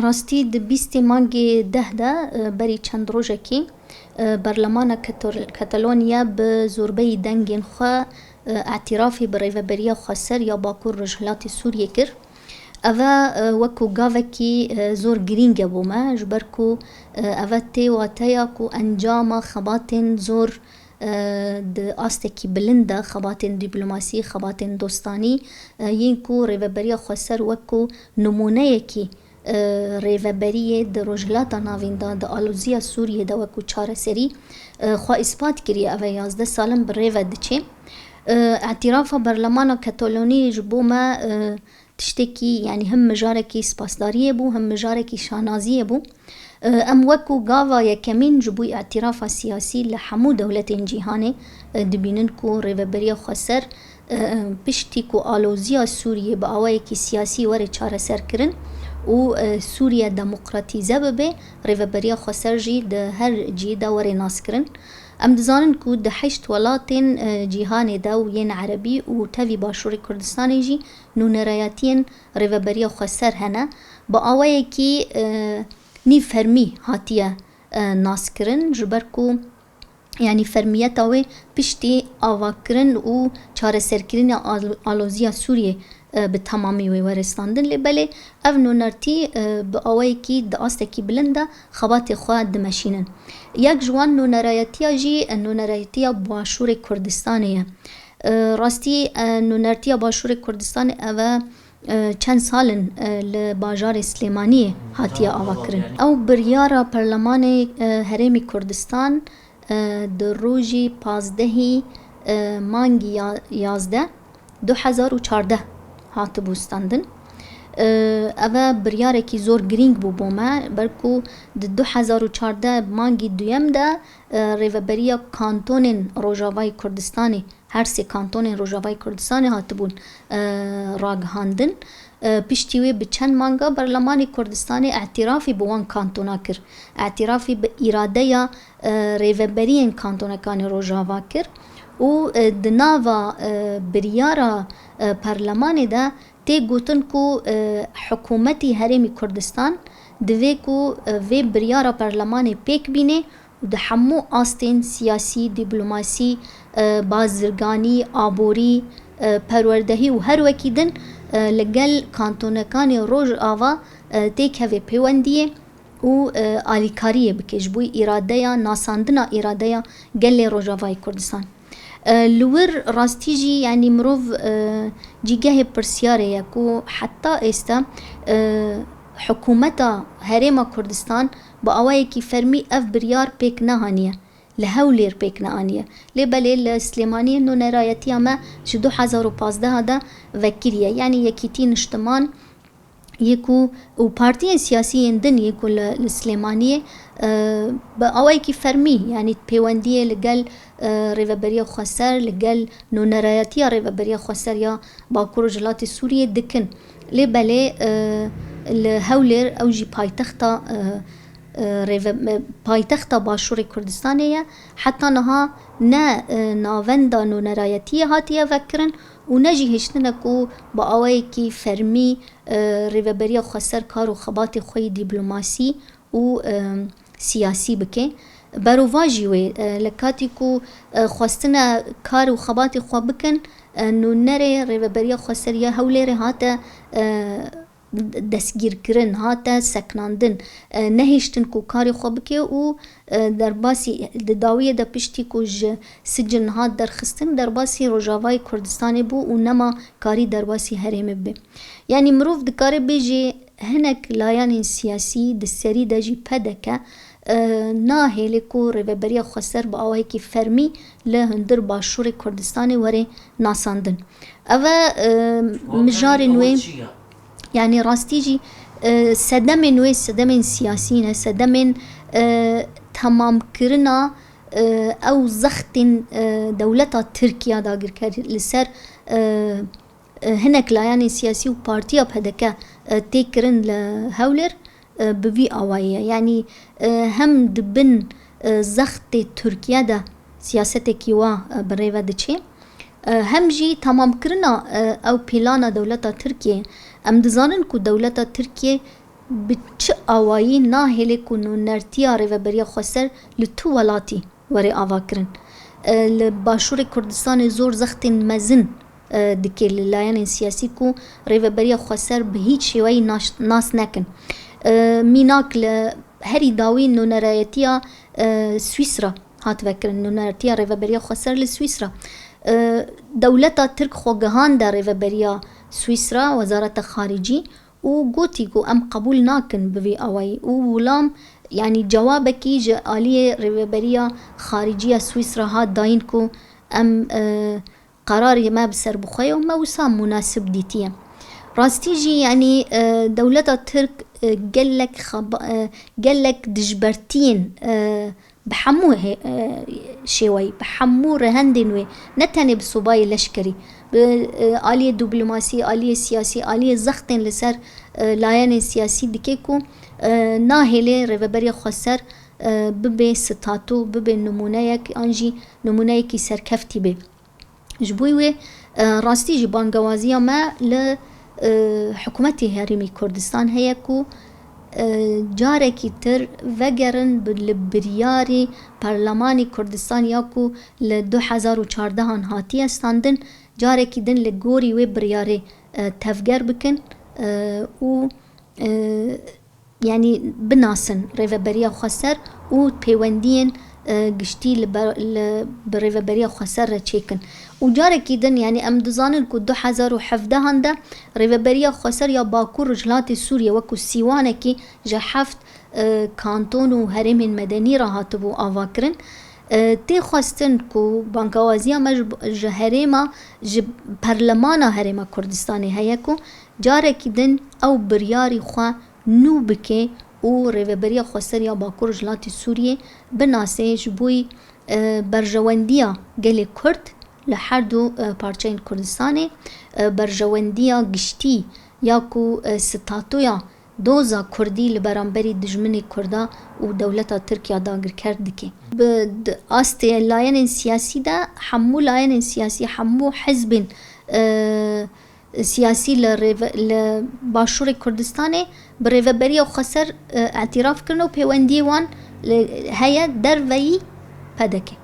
راستی د 20 مانگی 10 ده بری چند روژکی برلمانا کتالونیا به زوربه دنگین خو اعترافی به ریوبریا خسر یا باکور رجحلات سوریه کر. اوه وکو گاوکی زور گرینگه بومه جبرکو اوه تی واتیا کو انجام خباتین زور د آستکی بلنده خباتین دیپلماسی خباتین دوستانی یین کو ریوبریا خسر وکو نمونه یکی ریوبریه د روجلاتا ناویندا د آلوزیا سوریه دا وکو چاره سری خواه اثبات کریه اوه 11 سالم بر ریو دچه اعتراف برلمان کتالونی جبوما تشتکی یعنی هم مجارکی سپاسداریه بو هم مجارکی شانازیه بو ام وکو گاوا یکمین جبوی اعتراف سیاسی لحمو دولت جیهانه دبینن کو ریوبریا خسر پشتی کو آلوزیا سوریه با آوه کی سیاسی وره چاره سر کرن و سوریه دموکراتیزه ببه ریوبریا خسر جی ده هر جی دا وره ناس کرن ام دزانن کو ده 8 ولاتین جیهان دا و ین عربی و تاوی باشور کردستانی جی نونرایاتین ریوبریا خسر هنه با آوه کی نی فرمی هاتیه ناس کرن جبرکو یعنی فرمیت آوه پشتی آوا کرن و چاره سر کرن آلوزیا سوریه به تمامی وی ورستاندن لبله او نونرتی به آوه کی ده آسته بلنده خبات خواه دمشینن یک جوان نونرایتیا جی نونرایتیا باشور کردستانیه راستی نونرتیا باشور کردستان اوه چند سالن لباجار سلیمانی هاتیه آوا کرن او بریارا پرلمان هرمی کردستان در روژی 15 مانگی 11 2014 هات بوستاندن اوه بریاره کی زور گرینگ بو بومه برکو د 2014 مانگی دویم ده ریوبریا کانتونین روژاوای کردستانی هر سه کانتونین روژاوای کردستانی هات بون راگهاندن پشتیوی به چند مانگا برلمان کردستانی اعترافی به وان کانتونا کر اعترافی به اراده یا ریوبرین کانتونکانی روژاوا کر و دناوا بریارا پارلمان ده تی گوتن کو حکومتی هرمی کردستان دوی کو وی بریارا پارلمان پیک بینه و ده همو آستین سیاسی دیپلماسی بازرگانی آبوری پروردهی و هر وکیدن لگل کانتونکانی روژ آوا تی که پیوندیه و آلیکاریه بکش بوی اراده یا ناساندنا اراده یا گل روژاوای کردستان لور راستی جی یعنی مروف جیگه پرسیاره یکو حتی استا حکومتا هرما کردستان با آوائی کی فرمی اف بریار پیک نهانیه لهولیر پیک نهانیه لباله لسلیمانی نو نرایتی اما چه 2015 دا وکریه یعنی یکیتی نشتمان یکو و پارتی سیاسی اندن یکو لسلیمانیه با آوائی کی فرمی یعنی پیوندیه لگل ریوبریا خسر لگل نونرایتی ریوبریا خسر یا باکور جلات سوریه دکن لباله لهولیر او جی پایتخت باشور کردستانیه حتی نها نه ناوندا نونرایتی هاتیه وکرن و نجی هشتنه کو با آوائی کی فرمی ریوبریا خسر کار و خبات خوی دیپلماسی و سیاسی بکه برو واجیوی لکاتی کو خواستنه کار و خبات خوا بکن نو نره ریوبریا خسر یا هولیر هاته دستگیر کرن هاته سکناندن نهشتن کو کاری خوب که او در باسی داویه دا پشتی کو سجن هات در خستن در باسی روژاوای کردستانی بو و نما کاری در باسی هرم بی یعنی مروف دکاره بیجی هنک لایان سیاسی دسری دا جی پدکه ناهی لکو ریوبریا خسر با آوائی کی فرمی لهندر باشور کردستانی وره ناساندن اوه مجار نوی یعنی راستی جی صدم نوی صدم سیاسی نه صدم تمام کرنا او زخت دولتا ترکیه داگر کرد لسر هنک لایان سیاسی و پارتیا پدکه تکرن لهولر بوی آوائیه یعنی هم دبن زخت ترکیه ده سیاست کیوا بریوه ده چه هم جی تمام کرنا او پیلانا دولتا ترکیه ام دزانن کو دولتا ترکیه bi çi awayî nahêle ku nûnertiya Rêveberiya Xweser li tu welatî were avakirin. Li Başûrê Kurdistanê zor zextên mezin dike li layenên siyasî ku Rêveberiya Xweser bi hiç şêweyî nas nekin. Mînak li herî dawî nûnerayetiya Swîsra hat vekirin, nûneretiya Rêveberiya Xweser li Swîsra. Dewleta Tirk xwe gihanda Rêveberiya Swîsra, Wezareta Xarîcî û gotî ku em qebûl nakin bi vî awayî û wilam yani cewabekî ji aliyê Rêveberiya Xarîciya Swîsra hat dayîn ku em qerarê me bi ser bixwe û me wisa mûnasib dîtiye. Rastî jî yani dewleta Tirk gelek dijbertiyên bi hemû şêweyî, bi hemû rihendên wê ne tenê bi sobayê leşkerî, bi aliyê dîplomasî, aliyê siyasî, aliyê zextên li ser layenên siyasî dike ku nahêle Rêveberiya Xweser bibe statû, bibe numuneyek an jî numuneyekî serkeftî bê. Ji bo wê rastî jî bangewaziya me li hikûmetê Herêmê Kurdistan heye ku carekî tir vegerin li biryarê Parlemanê Kurdistan ya ku li 2014 hatiye standin carekî din li gorî wê biryarê tevger bikin û yani binasin Rêveberiya Xweser û peywendiyên giştî li bi Rêveberiya Xweser re çêkin. û carekî din yani em dizanin ku 2017 de Rêveberiya Xweser ya Bakur Rojhilatê Sûriye wekû sîwanekî ji heft kanton û herêmên medenî re hatibû avakirin. Tê xwestin ku bangewaziya me ji herêma ji Parlemana Herêma Kurdistanê heye ku carekî din ew biryarî xwe nû bike û Rêveberiya Xweser ya Bakur Rojhilatê Sûriye binase ji bo berjewendiya gelê Kurd li her du parçeyên Kurdistanê, berjewendiya giştî ya ku statûya doza Kurdî li beramberî dijminê Kurda û dewleta Tirkiya dagirker dike. Bi astê layenên siyasî de hemû layenên siyasî, hemû hizbên siyasî li Başûrê Kurdistanê bi Rêveberiya Xweser etiraf kirin û peywendiyê wan heye derveyî pedeke.